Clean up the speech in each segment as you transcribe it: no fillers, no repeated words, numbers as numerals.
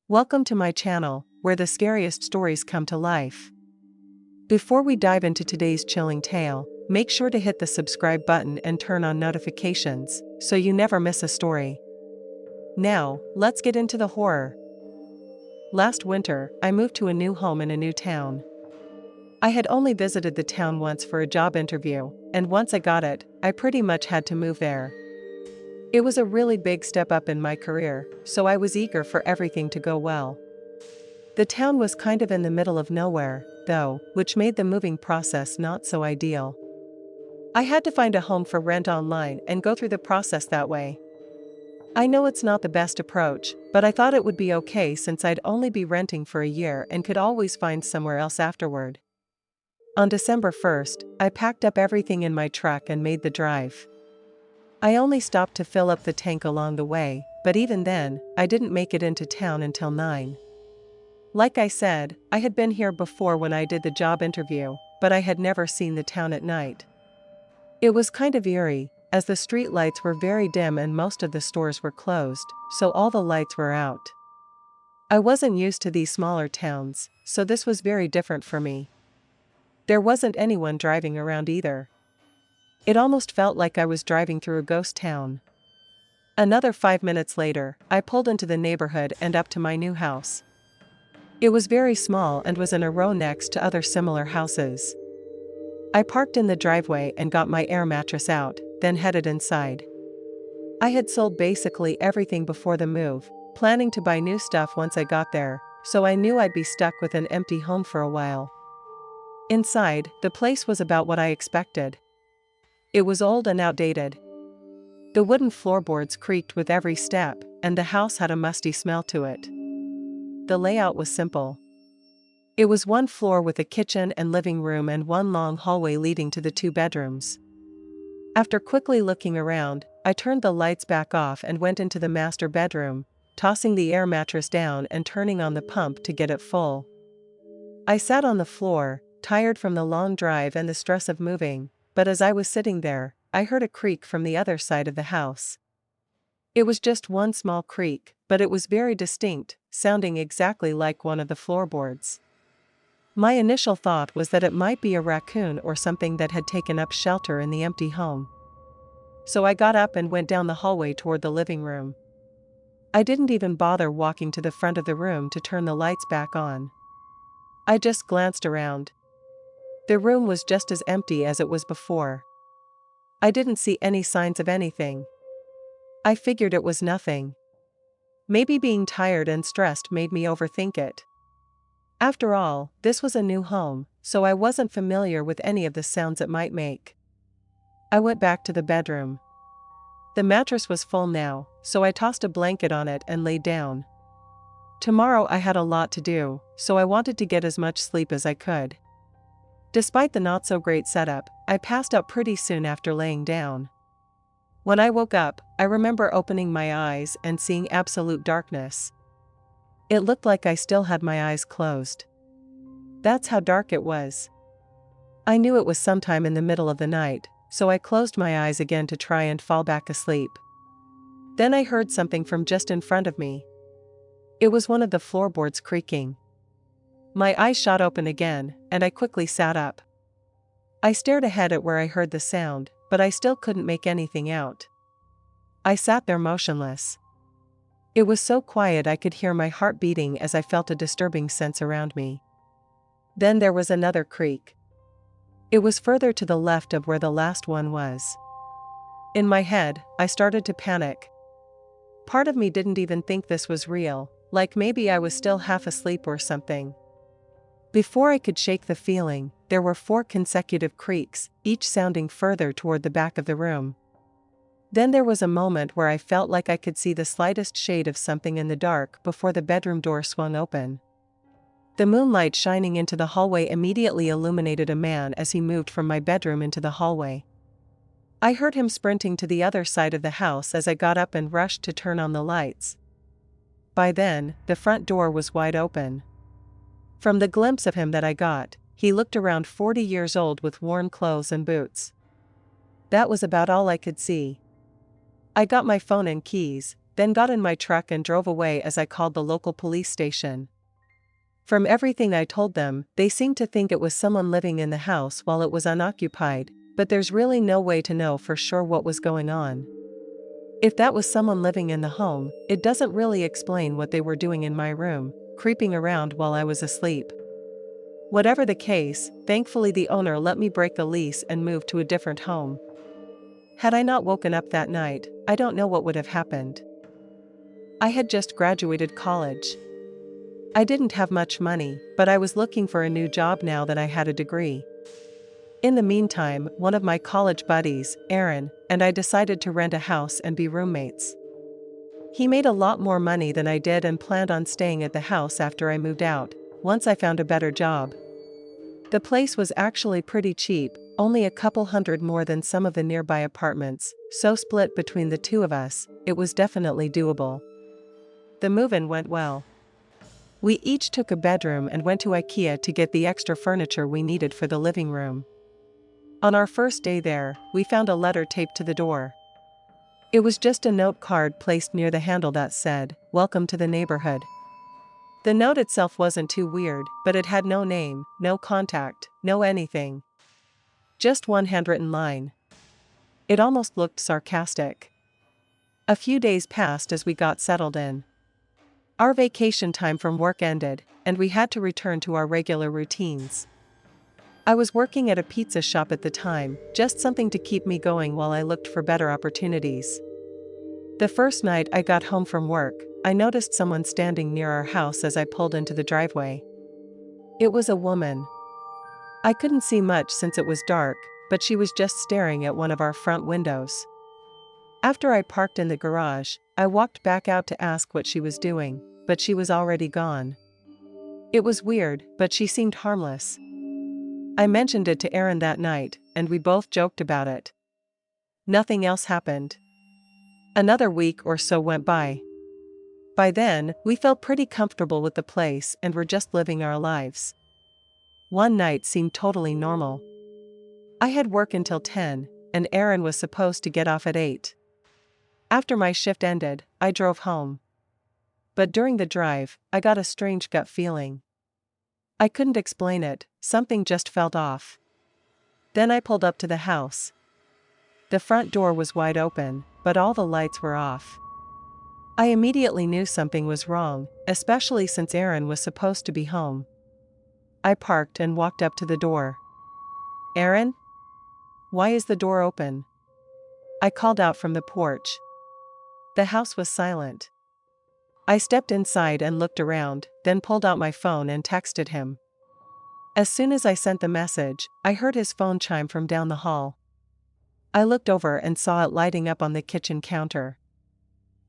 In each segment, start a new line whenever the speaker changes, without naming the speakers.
Welcome to my channel, where the scariest stories come to life. Before we dive into today's chilling tale, make sure to hit the subscribe button and turn on notifications, so you never miss a story. Now, let's get into the horror. Last winter, I moved to a new home in a new town. I had only visited the town once for a job interview, and once I got it, I pretty much had to move there. It was a really big step up in my career, so I was eager for everything to go well. The town was kind of in the middle of nowhere, though, which made the moving process not so ideal. I had to find a home for rent online and go through the process that way. I know it's not the best approach, but I thought it would be okay since I'd only be renting for a year and could always find somewhere else afterward. On December 1st, I packed up everything in my truck and made the drive. I only stopped to fill up the tank along the way, but even then, I didn't make it into town until 9. Like I said, I had been here before when I did the job interview, but I had never seen the town at night. It was kind of eerie, as the street lights were very dim and most of the stores were closed, so all the lights were out. I wasn't used to these smaller towns, so this was very different for me. There wasn't anyone driving around either. It almost felt like I was driving through a ghost town. Another 5 minutes later, I pulled into the neighborhood and up to my new house. It was very small and was in a row next to other similar houses. I parked in the driveway and got my air mattress out, then headed inside. I had sold basically everything before the move, planning to buy new stuff once I got there, so I knew I'd be stuck with an empty home for a while. Inside, the place was about what I expected. It was old and outdated. The wooden floorboards creaked with every step, and the house had a musty smell to it. The layout was simple. It was one floor with a kitchen and living room and one long hallway leading to the 2 bedrooms. After quickly looking around, I turned the lights back off and went into the master bedroom, tossing the air mattress down and turning on the pump to get it full. I sat on the floor, tired from the long drive and the stress of moving, but as I was sitting there, I heard a creak from the other side of the house. It was just one small creak, but it was very distinct, sounding exactly like one of the floorboards. My initial thought was that it might be a raccoon or something that had taken up shelter in the empty home. So I got up and went down the hallway toward the living room. I didn't even bother walking to the front of the room to turn the lights back on. I just glanced around. The room was just as empty as it was before. I didn't see any signs of anything. I figured it was nothing. Maybe being tired and stressed made me overthink it. After all, this was a new home, so I wasn't familiar with any of the sounds it might make. I went back to the bedroom. The mattress was full now, so I tossed a blanket on it and lay down. Tomorrow I had a lot to do, so I wanted to get as much sleep as I could. Despite the not-so-great setup, I passed out pretty soon after laying down. When I woke up, I remember opening my eyes and seeing absolute darkness. It looked like I still had my eyes closed. That's how dark it was. I knew it was sometime in the middle of the night, so I closed my eyes again to try and fall back asleep. Then I heard something from just in front of me. It was one of the floorboards creaking. My eyes shot open again, and I quickly sat up. I stared ahead at where I heard the sound, but I still couldn't make anything out. I sat there motionless. It was so quiet I could hear my heart beating as I felt a disturbing sense around me. Then there was another creak. It was further to the left of where the last one was. In my head, I started to panic. Part of me didn't even think this was real, like maybe I was still half asleep or something. Before I could shake the feeling, there were 4 consecutive creaks, each sounding further toward the back of the room. Then there was a moment where I felt like I could see the slightest shade of something in the dark before the bedroom door swung open. The moonlight shining into the hallway immediately illuminated a man as he moved from my bedroom into the hallway. I heard him sprinting to the other side of the house as I got up and rushed to turn on the lights. By then, the front door was wide open. From the glimpse of him that I got, he looked around 40 years old with worn clothes and boots. That was about all I could see. I got my phone and keys, then got in my truck and drove away as I called the local police station. From everything I told them, they seemed to think it was someone living in the house while it was unoccupied, but there's really no way to know for sure what was going on. If that was someone living in the home, it doesn't really explain what they were doing in my room, creeping around while I was asleep. Whatever the case, thankfully the owner let me break the lease and move to a different home. Had I not woken up that night, I don't know what would have happened. I had just graduated college. I didn't have much money, but I was looking for a new job now that I had a degree. In the meantime, one of my college buddies, Aaron, and I decided to rent a house and be roommates. He made a lot more money than I did and planned on staying at the house after I moved out, once I found a better job. The place was actually pretty cheap, only a couple hundred more than some of the nearby apartments, so split between the two of us, it was definitely doable. The move-in went well. We each took a bedroom and went to IKEA to get the extra furniture we needed for the living room. On our first day there, we found a letter taped to the door. It was just a note card placed near the handle that said, "Welcome to the neighborhood." The note itself wasn't too weird, but it had no name, no contact, no anything. Just one handwritten line. It almost looked sarcastic. A few days passed as we got settled in. Our vacation time from work ended, and we had to return to our regular routines. I was working at a pizza shop at the time, just something to keep me going while I looked for better opportunities. The first night I got home from work, I noticed someone standing near our house as I pulled into the driveway. It was a woman. I couldn't see much since it was dark, but she was just staring at one of our front windows. After I parked in the garage, I walked back out to ask what she was doing, but she was already gone. It was weird, but she seemed harmless. I mentioned it to Aaron that night, and we both joked about it. Nothing else happened. Another week or so went by. By then, we felt pretty comfortable with the place and were just living our lives. One night seemed totally normal. I had work until 10, and Aaron was supposed to get off at 8. After my shift ended, I drove home. But during the drive, I got a strange gut feeling. I couldn't explain it, something just felt off. Then I pulled up to the house. The front door was wide open, but all the lights were off. I immediately knew something was wrong, especially since Aaron was supposed to be home. I parked and walked up to the door. "Aaron? Why is the door open?" I called out from the porch. The house was silent. I stepped inside and looked around, then pulled out my phone and texted him. As soon as I sent the message, I heard his phone chime from down the hall. I looked over and saw it lighting up on the kitchen counter.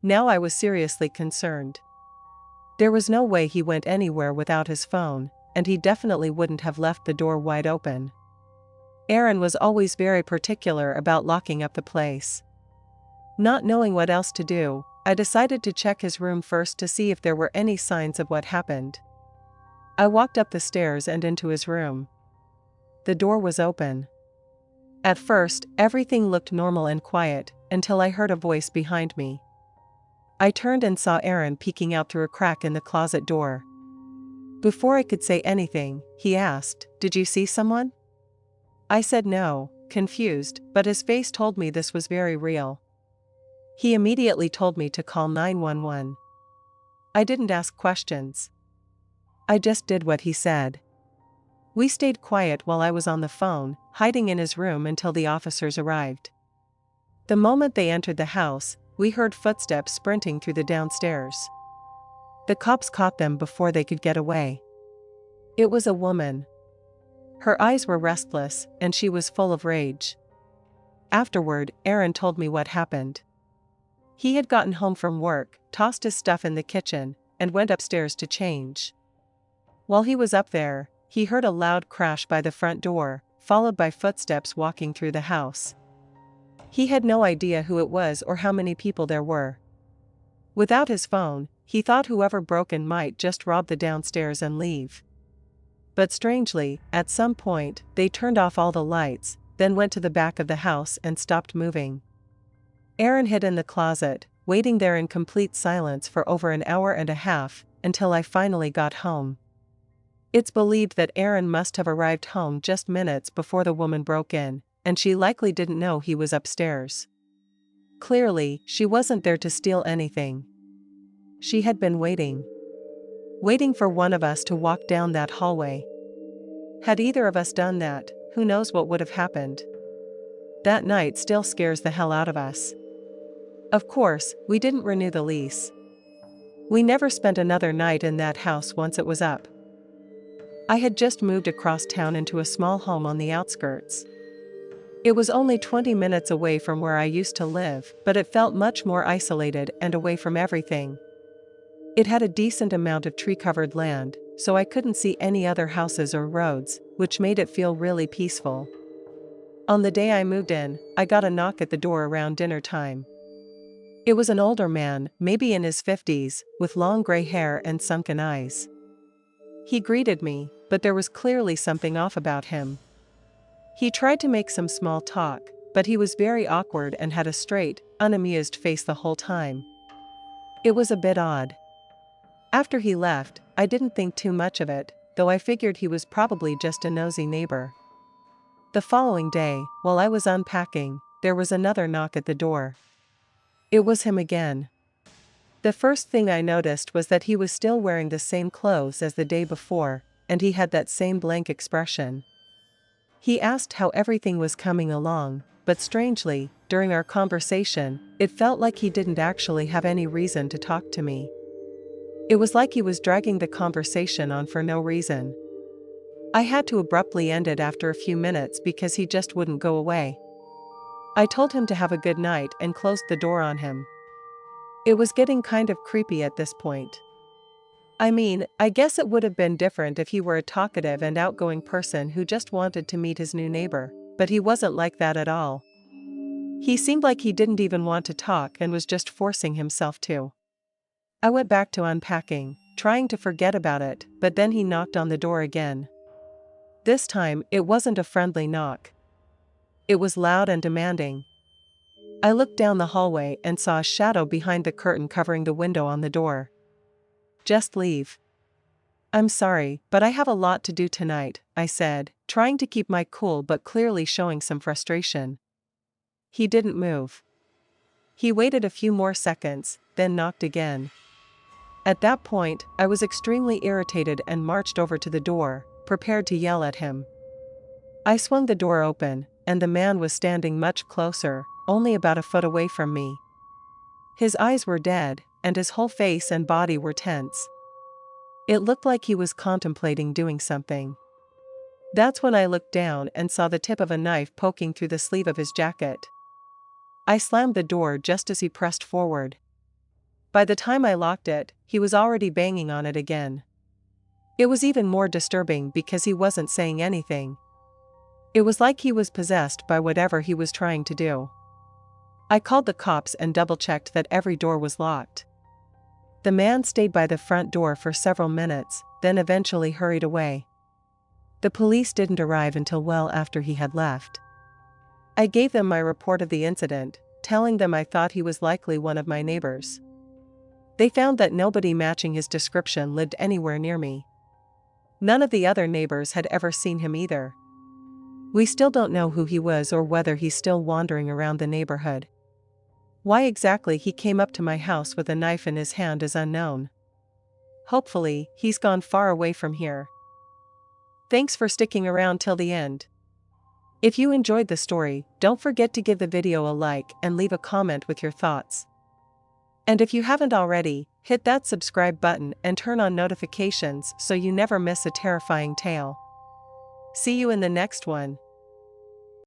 Now I was seriously concerned. There was no way he went anywhere without his phone, and he definitely wouldn't have left the door wide open. Aaron was always very particular about locking up the place. Not knowing what else to do, I decided to check his room first to see if there were any signs of what happened. I walked up the stairs and into his room. The door was open. At first, everything looked normal and quiet, until I heard a voice behind me. I turned and saw Aaron peeking out through a crack in the closet door. Before I could say anything, he asked, "Did you see someone?" I said no, confused, but his face told me this was very real. He immediately told me to call 911. I didn't ask questions. I just did what he said. We stayed quiet while I was on the phone, hiding in his room until the officers arrived. The moment they entered the house, we heard footsteps sprinting through the downstairs. The cops caught them before they could get away. It was a woman. Her eyes were restless, and she was full of rage. Afterward, Aaron told me what happened. He had gotten home from work, tossed his stuff in the kitchen, and went upstairs to change. While he was up there, he heard a loud crash by the front door, followed by footsteps walking through the house. He had no idea who it was or how many people there were. Without his phone, he thought whoever broke in might just rob the downstairs and leave. But strangely, at some point, they turned off all the lights, then went to the back of the house and stopped moving. Aaron hid in the closet, waiting there in complete silence for over an hour and a half, until I finally got home. It's believed that Aaron must have arrived home just minutes before the woman broke in, and she likely didn't know he was upstairs. Clearly, she wasn't there to steal anything. She had been waiting for one of us to walk down that hallway. Had either of us done that, who knows what would have happened. That night still scares the hell out of us. Of course, we didn't renew the lease. We never spent another night in that house once it was up. I had just moved across town into a small home on the outskirts. It was only 20 minutes away from where I used to live, but it felt much more isolated and away from everything. It had a decent amount of tree-covered land, so I couldn't see any other houses or roads, which made it feel really peaceful. On the day I moved in, I got a knock at the door around dinner time. It was an older man, maybe in his 50s, with long gray hair and sunken eyes. He greeted me, but there was clearly something off about him. He tried to make some small talk, but he was very awkward and had a straight, unamused face the whole time. It was a bit odd. After he left, I didn't think too much of it, though I figured he was probably just a nosy neighbor. The following day, while I was unpacking, there was another knock at the door. It was him again. The first thing I noticed was that he was still wearing the same clothes as the day before, and he had that same blank expression. He asked how everything was coming along, but strangely, during our conversation, it felt like he didn't actually have any reason to talk to me. It was like he was dragging the conversation on for no reason. I had to abruptly end it after a few minutes because he just wouldn't go away. I told him to have a good night and closed the door on him. It was getting kind of creepy at this point. I mean, I guess it would have been different if he were a talkative and outgoing person who just wanted to meet his new neighbor, but he wasn't like that at all. He seemed like he didn't even want to talk and was just forcing himself to. I went back to unpacking, trying to forget about it, but then he knocked on the door again. This time, it wasn't a friendly knock. It was loud and demanding. I looked down the hallway and saw a shadow behind the curtain covering the window on the door. Just leave. I'm sorry, but I have a lot to do tonight, I said, trying to keep my cool but clearly showing some frustration. He didn't move. He waited a few more seconds, then knocked again. At that point, I was extremely irritated and marched over to the door, prepared to yell at him. I swung the door open, and the man was standing much closer, only about a foot away from me. His eyes were dead, and his whole face and body were tense. It looked like he was contemplating doing something. That's when I looked down and saw the tip of a knife poking through the sleeve of his jacket. I slammed the door just as he pressed forward. By the time I locked it, he was already banging on it again. It was even more disturbing because he wasn't saying anything. It was like he was possessed by whatever he was trying to do. I called the cops and double-checked that every door was locked. The man stayed by the front door for several minutes, then eventually hurried away. The police didn't arrive until well after he had left. I gave them my report of the incident, telling them I thought he was likely one of my neighbors. They found that nobody matching his description lived anywhere near me. None of the other neighbors had ever seen him either. We still don't know who he was or whether he's still wandering around the neighborhood. Why exactly he came up to my house with a knife in his hand is unknown. Hopefully, he's gone far away from here. Thanks for sticking around till the end. If you enjoyed the story, don't forget to give the video a like and leave a comment with your thoughts. And if you haven't already, hit that subscribe button and turn on notifications so you never miss a terrifying tale. See you in the next one.